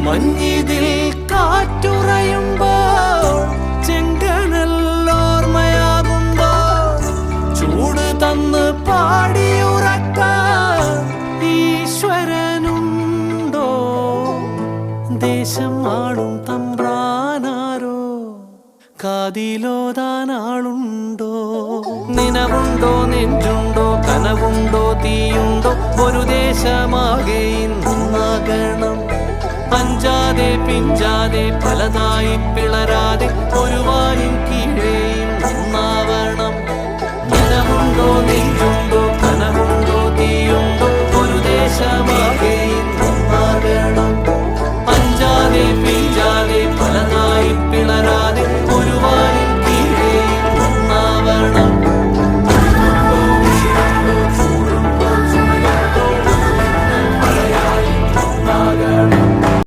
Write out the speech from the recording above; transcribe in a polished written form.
മഞ്ഞിതിൽ കാറ്റുറയുമ്പോൾ ചെങ്കനല്ലോർമ്മയാകുമ്പോൾ ചൂട് തന്ന് പാടിയുറക്കാൻ ഈശ്വരനുണ്ടോ? ദേശം ആളും തമ്പ്രാനാരോ കാതിലോതാനാളുണ്ടോ? നിനവുണ്ടോ, നെഞ്ചുണ്ടോ, കനവുണ്ടോ, തീയുണ്ടോ? ഒരു ദേശമാകെ ഇന്നാകണം. അഞ്ചാതെ പിഞ്ചാതെ പലതായി പിളരാതെ ഒരു വായും കീഴേയും ഒന്നാവണം. നിനവുണ്ടോ, നെഞ്ചുണ്ടോ, കനവുണ്ടോ, തീയുണ്ടോ? ഒരു ദേശമാകെ